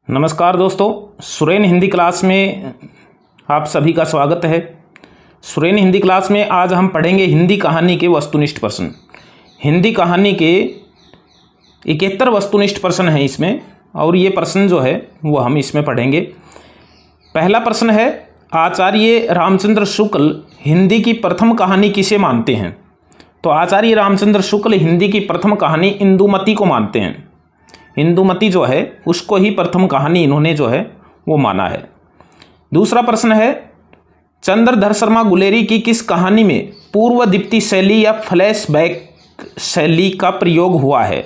नमस्कार दोस्तों, सुरेन हिंदी क्लास में आप सभी का स्वागत है। सुरेन हिंदी क्लास में आज हम पढ़ेंगे हिंदी कहानी के वस्तुनिष्ठ प्रश्न। हिंदी कहानी के 71 वस्तुनिष्ठ प्रश्न हैं इसमें, और ये प्रश्न जो है वो हम इसमें पढ़ेंगे। पहला प्रश्न है, आचार्य रामचंद्र शुक्ल हिंदी की प्रथम कहानी किसे मानते हैं? तो आचार्य रामचंद्र शुक्ल हिंदी की प्रथम कहानी इंदुमती को मानते हैं। इंदुमती जो है उसको ही प्रथम कहानी इन्होंने जो है वो माना है। दूसरा प्रश्न है, चंद्रधर शर्मा गुलेरी की किस कहानी में पूर्व दीप्ति शैली या फ्लैशबैक शैली का प्रयोग हुआ है?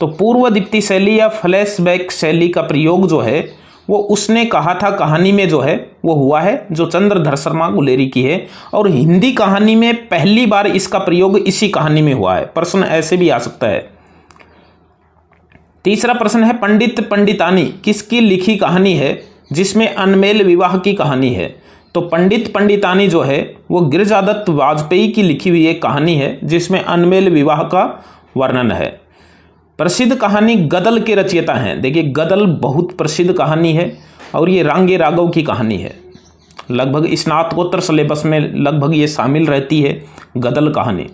तो पूर्व दीप्ति शैली या फ्लैशबैक शैली का प्रयोग जो है वो उसने कहा था कहानी में जो है वो हुआ है, जो चंद्रधर शर्मा गुलेरी की है, और हिंदी कहानी में पहली बार इसका प्रयोग इसी कहानी में हुआ है। प्रश्न ऐसे भी आ सकता है। तीसरा प्रश्न है, पंडित पंडितानी किसकी लिखी कहानी है जिसमें अनमेल विवाह की कहानी है? तो पंडित पंडितानी जो है वो गिरिजादत्त वाजपेयी की लिखी हुई एक कहानी है जिसमें अनमेल विवाह का वर्णन है। प्रसिद्ध कहानी गदल के रचयिता हैं। देखिए, गदल बहुत प्रसिद्ध कहानी है और ये रांगे राघव की कहानी है। लगभग स्नातकोत्तर सिलेबस में लगभग ये शामिल रहती है गदल कहानी।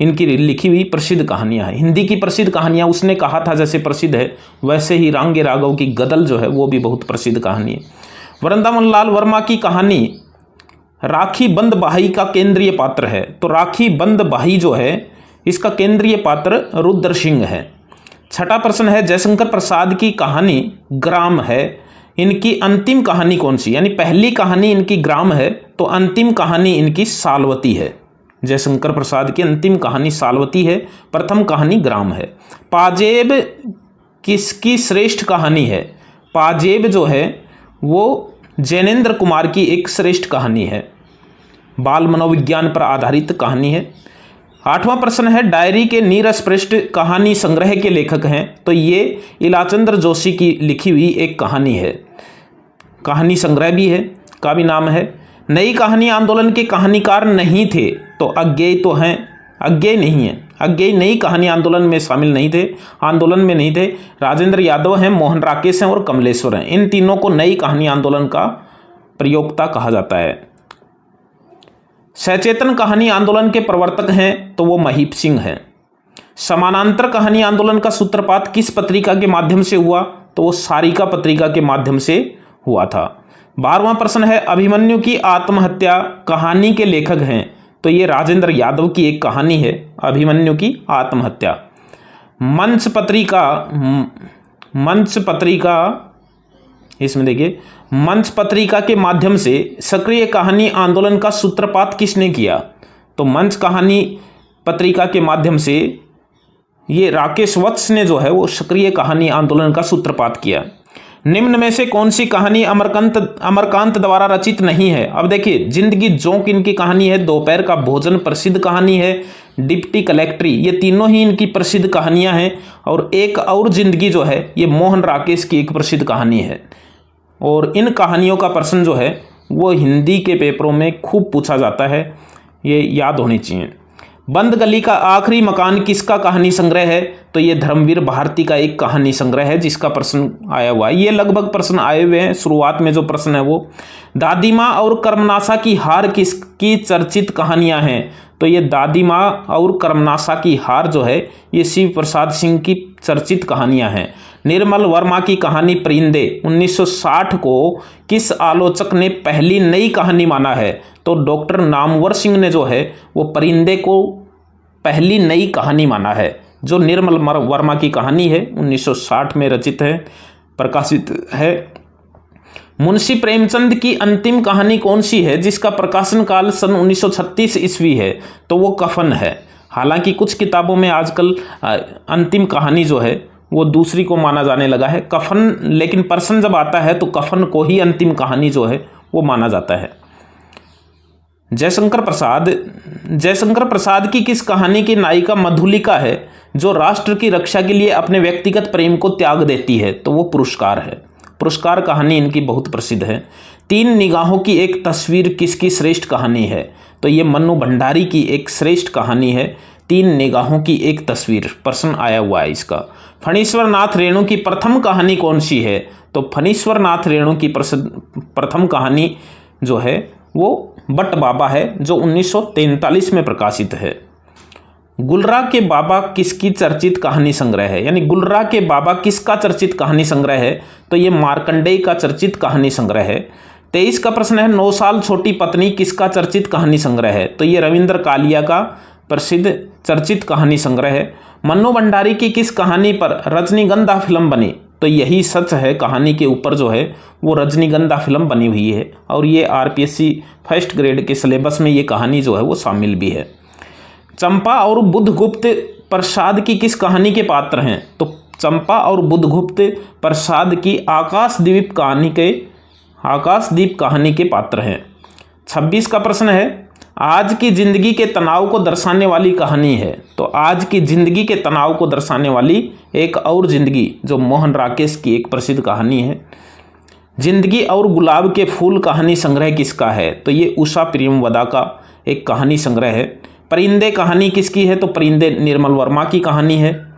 इनकी लिखी हुई प्रसिद्ध कहानियां हैं। हिंदी की प्रसिद्ध कहानियां उसने कहा था जैसे प्रसिद्ध है, वैसे ही रांगे राघव की गदल जो है वो भी बहुत प्रसिद्ध कहानी है। वृंदावन लाल वर्मा की कहानी राखी बंद बाही का केंद्रीय पात्र है। तो राखी बंद बाही जो है इसका केंद्रीय पात्र रुद्र सिंह है। छठा प्रश्न है, जयशंकर प्रसाद की कहानी ग्राम है, इनकी अंतिम कहानी कौन सी? यानी पहली कहानी इनकी ग्राम है तो अंतिम कहानी इनकी सालवती है। जयशंकर प्रसाद की अंतिम कहानी सालवती है, प्रथम कहानी ग्राम है। पाजेब किसकी श्रेष्ठ कहानी है? पाजेब जो है वो जैनेन्द्र कुमार की एक श्रेष्ठ कहानी है, बाल मनोविज्ञान पर आधारित कहानी है। आठवां प्रश्न है, डायरी के नीरस पृष्ठ कहानी संग्रह के लेखक हैं? तो ये इलाचंद्र जोशी की लिखी हुई एक कहानी है, कहानी संग्रह भी है, का भी नाम है। नई कहानी आंदोलन के कहानीकार नहीं थे, तो अज्ञेय तो हैं, अज्ञेय नहीं है, अज्ञेय नई कहानी आंदोलन में शामिल नहीं थे, आंदोलन में नहीं थे। राजेंद्र यादव हैं, मोहन राकेश हैं और कमलेश्वर हैं। इन तीनों को नई कहानी आंदोलन का प्रयोक्ता कहा जाता है। सचेतन कहानी आंदोलन के प्रवर्तक हैं तो वो महीप सिंह हैं। समानांतर कहानी आंदोलन का सूत्रपात किस पत्रिका के माध्यम से हुआ? तो वो सारिका पत्रिका के माध्यम से हुआ था। 12वां प्रश्न है, अभिमन्यु की आत्महत्या कहानी के लेखक हैं? तो ये राजेंद्र यादव की एक कहानी है, अभिमन्यु की आत्महत्या। मंच पत्रिका इसमें देखिए, मंच पत्रिका के माध्यम से सक्रिय कहानी आंदोलन का सूत्रपात किसने किया? तो मंच कहानी पत्रिका के माध्यम से ये राकेश वत्स ने जो है वो सक्रिय कहानी आंदोलन का सूत्रपात किया। निम्न में से कौन सी कहानी अमरकांत द्वारा रचित नहीं है? अब देखिए, जिंदगी जोंक इनकी कहानी है, दोपहर का भोजन प्रसिद्ध कहानी है, डिप्टी कलेक्ट्री, ये तीनों ही इनकी प्रसिद्ध कहानियां हैं। और एक और जिंदगी जो है ये मोहन राकेश की एक प्रसिद्ध कहानी है। और इन कहानियों का प्रश्न जो है वो हिंदी के पेपरों में खूब पूछा जाता है, ये याद होनी चाहिए। बंद गली का आखिरी मकान किसका कहानी संग्रह है? तो ये धर्मवीर भारती का एक कहानी संग्रह है जिसका प्रश्न आया हुआ है। ये लगभग प्रश्न आए हुए हैं, शुरुआत में जो प्रश्न है वो। दादी माँ और कर्मनाशा की हार किसकी चर्चित कहानियां हैं? तो ये दादी माँ और कर्मनाशा की हार जो है ये शिव प्रसाद सिंह की चर्चित कहानियां हैं। निर्मल वर्मा की कहानी परिंदे 1960 को किस आलोचक ने पहली नई कहानी माना है? तो डॉक्टर नामवर सिंह ने जो है वो परिंदे को पहली नई कहानी माना है। जो निर्मल वर्मा की कहानी है 1960 में रचित है, प्रकाशित है। मुंशी प्रेमचंद की अंतिम कहानी कौन सी है जिसका प्रकाशन काल सन 1936 ईस्वी है? तो वो कफन है। हालांकि कुछ किताबों में आजकल अंतिम कहानी जो है वो दूसरी को माना जाने लगा है, कफन, लेकिन प्रश्न जब आता है तो कफन को ही अंतिम कहानी जो है वो माना जाता है। जयशंकर प्रसाद की किस कहानी की नायिका मधुलिका है जो राष्ट्र की रक्षा के लिए अपने व्यक्तिगत प्रेम को त्याग देती है? तो वो पुरस्कार है। पुरस्कार कहानी इनकी बहुत प्रसिद्ध है। 3 निगाहों की एक तस्वीर किसकी श्रेष्ठ कहानी है? तो ये मन्नू भंडारी की एक श्रेष्ठ कहानी है, 3 निगाहों की एक तस्वीर। प्रश्न आया हुआ है इसका। फणीश्वर नाथ रेणु की प्रथम कहानी कौन सी है? तो फणीश्वर नाथ रेणु की प्रथम कहानी जो है वो बट बाबा है, जो 1943 में प्रकाशित है। गुलरा के बाबा किसकी चर्चित कहानी संग्रह है? यानी गुलरा के बाबा किसका चर्चित कहानी संग्रह है? तो ये मार्कंडेय का चर्चित कहानी संग्रह है। 23 का प्रश्न है 9 साल छोटी पत्नी किसका चर्चित कहानी संग्रह है? तो ये रविंद्र कालिया का प्रसिद्ध चर्चित कहानी संग्रह है। मन्नू भंडारी की किस कहानी पर रजनीगंधा फिल्म बनी? तो यही सच है कहानी के ऊपर जो है वो रजनीगंधा फिल्म बनी हुई है, और ये आरपीएससी फर्स्ट ग्रेड के सिलेबस में ये कहानी जो है वो शामिल भी है। चंपा और बुद्धगुप्त प्रसाद की किस कहानी के पात्र हैं? तो चंपा और बुद्धगुप्त प्रसाद की आकाशदीप कहानी के पात्र हैं। 26 का प्रश्न है आज की जिंदगी के तनाव को दर्शाने वाली कहानी है। तो आज की जिंदगी के तनाव को दर्शाने वाली एक और जिंदगी, जो मोहन राकेश की एक प्रसिद्ध कहानी है। जिंदगी और गुलाब के फूल कहानी संग्रह किसका है? तो ये उषा प्रेमवदा का एक कहानी संग्रह है। परिंदे कहानी किसकी है? तो परिंदे निर्मल वर्मा की कहानी है,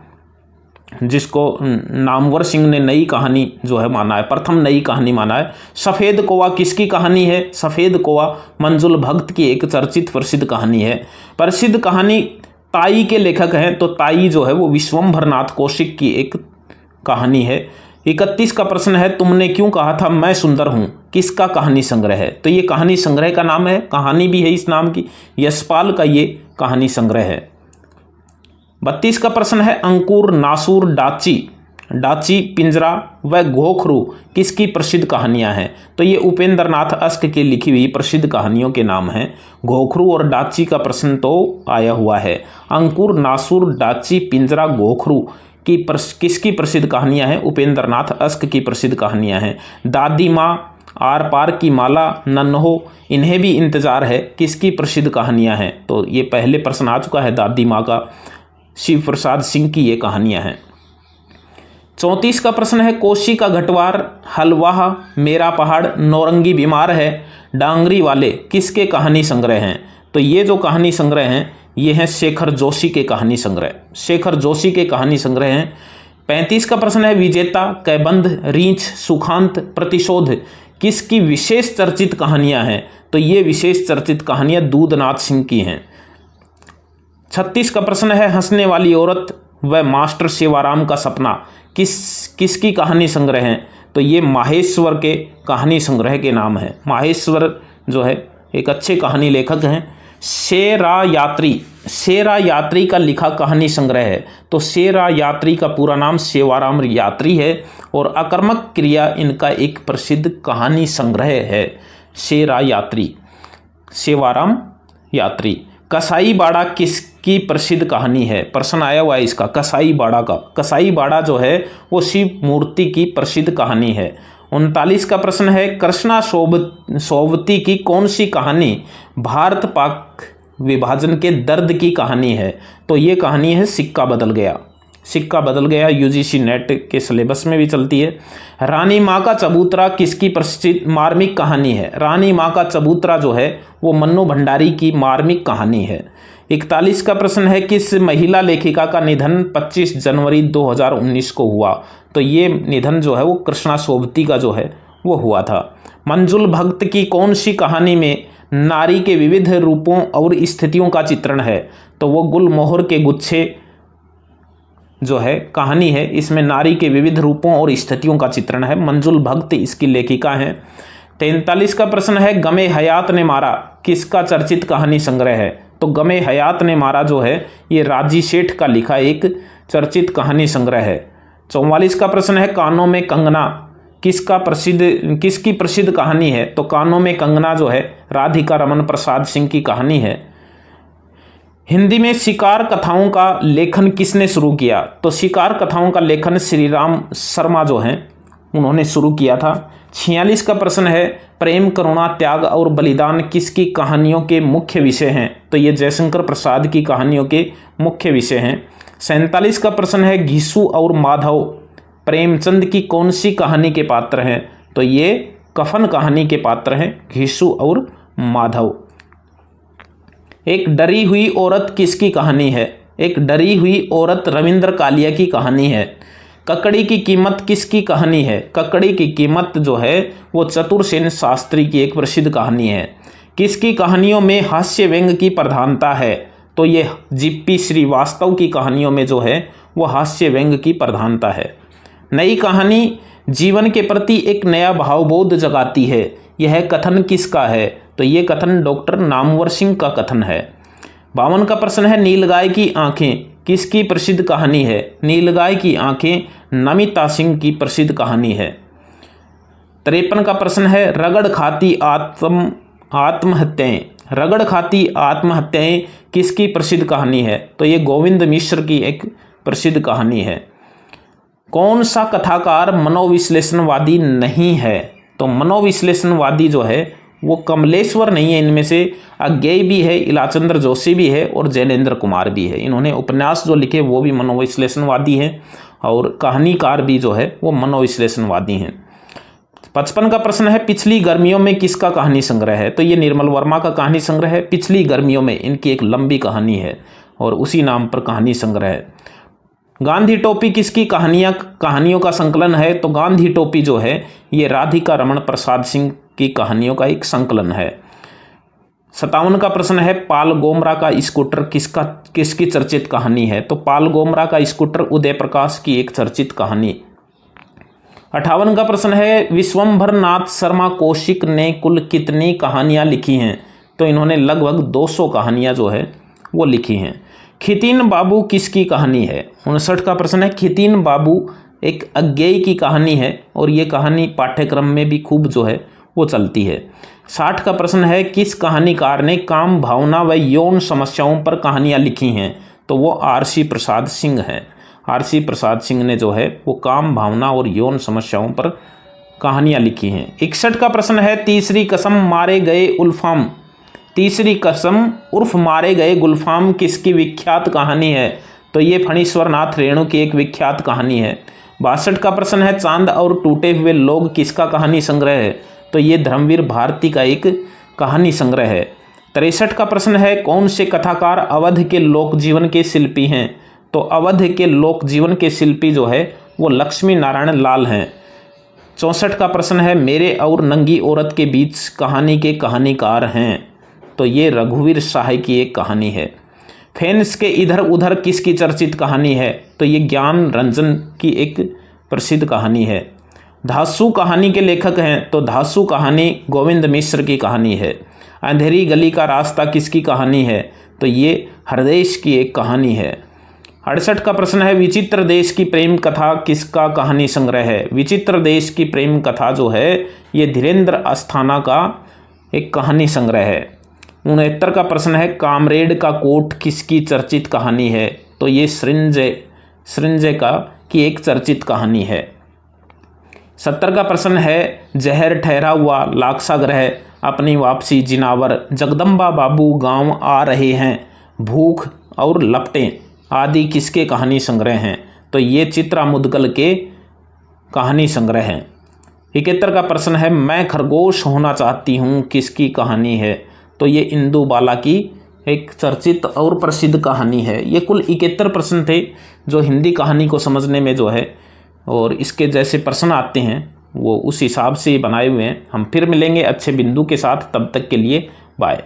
जिसको नामवर सिंह ने नई कहानी जो है माना है, प्रथम नई कहानी माना है। सफ़ेद कौवा किसकी कहानी है? सफ़ेद कौवा मंजुल भगत की एक चर्चित प्रसिद्ध कहानी है। प्रसिद्ध कहानी ताई के लेखक हैं, तो ताई जो है वो विश्वंभर नाथ कौशिक की एक कहानी है। 31 का प्रश्न है तुमने क्यों कहा था मैं सुंदर हूँ किसका कहानी संग्रह है? तो ये कहानी संग्रह का नाम है, कहानी भी है इस नाम की, यशपाल का ये कहानी संग्रह है। 32 का प्रश्न है अंकुर, नासूर, डाची, पिंजरा व घोखरू किसकी प्रसिद्ध कहानियां हैं? तो ये उपेंद्र नाथ अस्क की लिखी हुई प्रसिद्ध कहानियों के नाम हैं। घोखरू और डाची का प्रश्न तो आया हुआ है। अंकुर, नासूर, डाची, पिंजरा, घोखरू किसकी प्रसिद्ध कहानियां हैं? उपेंद्र नाथ अस्क की प्रसिद्ध कहानियां हैं। दादी माँ, आर पार की माला, नन्हो, इन्हें भी इंतजार है किसकी प्रसिद्ध कहानियां हैं? तो ये पहले प्रश्न आ चुका है दादी माँ का, शिव प्रसाद सिंह की ये कहानियां हैं। 34 का प्रश्न है कोशी का घटवार, हलवाह, मेरा पहाड़, नौरंगी बीमार है, डांगरी वाले किसके कहानी संग्रह हैं? तो ये जो कहानी संग्रह हैं ये हैं शेखर जोशी के कहानी संग्रह, शेखर जोशी के कहानी संग्रह हैं। 35 का प्रश्न है विजेता, कैबंध, रींछ, सुखांत, प्रतिशोध किसकी विशेष चर्चित कहानियां हैं? तो ये विशेष चर्चित कहानियां दूधनाथ सिंह की हैं। 36 का प्रश्न है हंसने वाली औरत व मास्टर सेवाराम का सपना किसकी कहानी संग्रह हैं? तो ये माहेश्वर के कहानी संग्रह के नाम है। माहेश्वर जो है एक अच्छे कहानी लेखक हैं। शेरा यात्री का लिखा कहानी संग्रह है। तो शेरा यात्री का पूरा नाम सेवाराम यात्री है, और अकर्मक क्रिया इनका एक प्रसिद्ध कहानी संग्रह है। शेरा यात्री, सेवाराम यात्री। कसाई बाड़ा किसकी प्रसिद्ध कहानी है? प्रश्न आया हुआ है इसका, कसाई बाड़ा का। कसाई बाड़ा जो है वो शिव मूर्ति की प्रसिद्ध कहानी है। 39 का प्रश्न है कृष्णा सोबती की कौन सी कहानी भारत पाक विभाजन के दर्द की कहानी है? तो ये कहानी है सिक्का बदल गया। सिक्का बदल गया यूजीसी नेट के सिलेबस में भी चलती है। रानी माँ का चबूतरा किसकी प्रसिद्ध मार्मिक कहानी है? रानी माँ का चबूतरा जो है वो मन्नू भंडारी की मार्मिक कहानी है। 41 का प्रश्न है किस महिला लेखिका का निधन 25 जनवरी 2019 को हुआ? तो ये निधन जो है वो कृष्णा सोबती का जो है वो हुआ था। मंजुल भगत की कौन सी कहानी में नारी के विविध रूपों और स्थितियों का चित्रण है? तो वो गुलमोहर के गुच्छे जो है कहानी है, इसमें नारी के विविध रूपों और स्थितियों का चित्रण है। मंजुल भगत इसकी लेखिका हैं। 43 का प्रश्न है गमे हयात ने मारा किसका चर्चित कहानी संग्रह है? तो गमे हयात ने मारा जो है ये राजी सेठ का लिखा एक चर्चित कहानी संग्रह है। 44 का प्रश्न है कानों में कंगना किसकी प्रसिद्ध कहानी है? तो कानों में कंगना जो है राधिका रमन प्रसाद सिंह की कहानी है। हिंदी में शिकार कथाओं का लेखन किसने शुरू किया? तो शिकार कथाओं का लेखन श्री राम शर्मा जो हैं उन्होंने शुरू किया था। 46 का प्रश्न है प्रेम, करुणा, त्याग और बलिदान किसकी कहानियों के मुख्य विषय हैं? तो ये जयशंकर प्रसाद की कहानियों के मुख्य विषय हैं। 47 का प्रश्न है घीसू और माधव प्रेमचंद की कौन सी कहानी के पात्र हैं? तो ये कफन कहानी के पात्र हैं घीसू और माधव। एक डरी हुई औरत किसकी कहानी है? एक डरी हुई औरत रविंद्र कालिया की कहानी है। ककड़ी की कीमत किसकी कहानी है? ककड़ी की कीमत जो है वो चतुरसेन शास्त्री की एक प्रसिद्ध कहानी है। किसकी कहानियों में हास्य व्यंग की प्रधानता है? तो ये जीपी श्रीवास्तव की कहानियों में जो है वो हास्य व्यंग की प्रधानता है। नई कहानी जीवन के प्रति एक नया भावबोध जगाती है, यह कथन किसका है? तो ये कथन डॉक्टर नामवर सिंह का कथन है। 52 का प्रश्न है नीलगाय की आंखें किसकी प्रसिद्ध कहानी है? नीलगाय की आंखें नमिता सिंह की प्रसिद्ध कहानी है। 53 का प्रश्न है रगड़ खाती आत्महत्याएं, रगड़ खाती आत्महत्याएं किसकी प्रसिद्ध कहानी है? तो ये गोविंद मिश्र की एक प्रसिद्ध कहानी है। कौन सा कथाकार मनोविश्लेषणवादी नहीं है? तो मनोविश्लेषणवादी जो है वो कमलेश्वर नहीं है, इनमें से अज्ञेय भी है, इलाचंद्र जोशी भी है और जैनेन्द्र कुमार भी है। इन्होंने उपन्यास जो लिखे वो भी मनोविश्लेषणवादी हैं और कहानीकार भी जो है वो मनोविश्लेषणवादी हैं। 55 का प्रश्न है पिछली गर्मियों में किसका कहानी संग्रह है? तो ये निर्मल वर्मा का कहानी संग्रह है। पिछली गर्मियों में इनकी एक लंबी कहानी है और उसी नाम पर कहानी संग्रह है। गांधी टोपी किसकी कहानियों का संकलन है? तो गांधी टोपी जो है ये राधिका रमण प्रसाद सिंह की कहानियों का एक संकलन है। 57 का प्रश्न है पाल गोमरा का स्कूटर किसकी चर्चित कहानी है? तो पाल गोमरा का स्कूटर उदय प्रकाश की एक चर्चित कहानी। 58 का प्रश्न है विश्वंभर नाथ शर्मा कौशिक ने कुल कितनी कहानियां लिखी हैं? तो इन्होंने लगभग 200 कहानियां जो है वो लिखी हैं। खितीन बाबू किसकी कहानी है? 59 का प्रश्न है खितीन बाबू एक अज्ञेय की कहानी है और ये कहानी पाठ्यक्रम में भी खूब जो है वो चलती है। 60 का प्रश्न है किस कहानीकार ने काम भावना व यौन समस्याओं पर कहानियां लिखी हैं? तो वो आरसी प्रसाद सिंह हैं। आरसी प्रसाद सिंह ने जो है वो काम भावना और यौन समस्याओं पर कहानियां लिखी हैं। 61 का प्रश्न है तीसरी कसम मारे गए उल्फाम, तीसरी कसम उर्फ मारे गए गुलफाम किसकी विख्यात कहानी है? तो ये फणीश्वर नाथ रेणु की एक विख्यात कहानी है। 62 का प्रश्न है चांद और टूटे हुए लोग किसका कहानी संग्रह है? तो ये धर्मवीर भारती का एक कहानी संग्रह है। 63 का प्रश्न है कौन से कथाकार अवध के लोक जीवन के शिल्पी हैं? तो अवध के लोक जीवन के शिल्पी जो है वो लक्ष्मी नारायण लाल हैं। 64 का प्रश्न है मेरे और नंगी औरत के बीच कहानी के कहानीकार हैं? तो ये रघुवीर शाह की एक कहानी है। फेंस के इधर उधर किसकी चर्चित कहानी है? तो ये ज्ञान रंजन की एक प्रसिद्ध कहानी है। धासु कहानी के लेखक हैं? तो धासु कहानी गोविंद मिश्र की कहानी है। अंधेरी गली का रास्ता किसकी कहानी है? तो ये हरदेश की एक कहानी है। 68 का प्रश्न है विचित्र देश की प्रेम कथा किसका कहानी संग्रह है? विचित्र देश की प्रेम कथा जो है ये धीरेन्द्र अस्थाना का एक कहानी संग्रह है। 69 का प्रश्न है कामरेड का कोट किसकी चर्चित कहानी है? तो ये सृंजय का की एक चर्चित कहानी है। 70 का प्रश्न है जहर ठहरा हुआ लाक्षाग्रह अपनी वापसी जिनावर जगदम्बा बाबू गांव आ रहे हैं भूख और लपटें आदि किसके कहानी संग्रह हैं? तो ये चित्रा मुदगल के कहानी संग्रह हैं। 71 का प्रश्न है मैं खरगोश होना चाहती हूँ किसकी कहानी है? तो ये इंदु बाला की एक चर्चित और प्रसिद्ध कहानी है। ये कुल 71 प्रश्न थे जो हिंदी कहानी को समझने में जो है और इसके जैसे प्रश्न आते हैं वो उस हिसाब से बनाए हुए हैं। हम फिर मिलेंगे अच्छे बिंदु के साथ, तब तक के लिए बाय।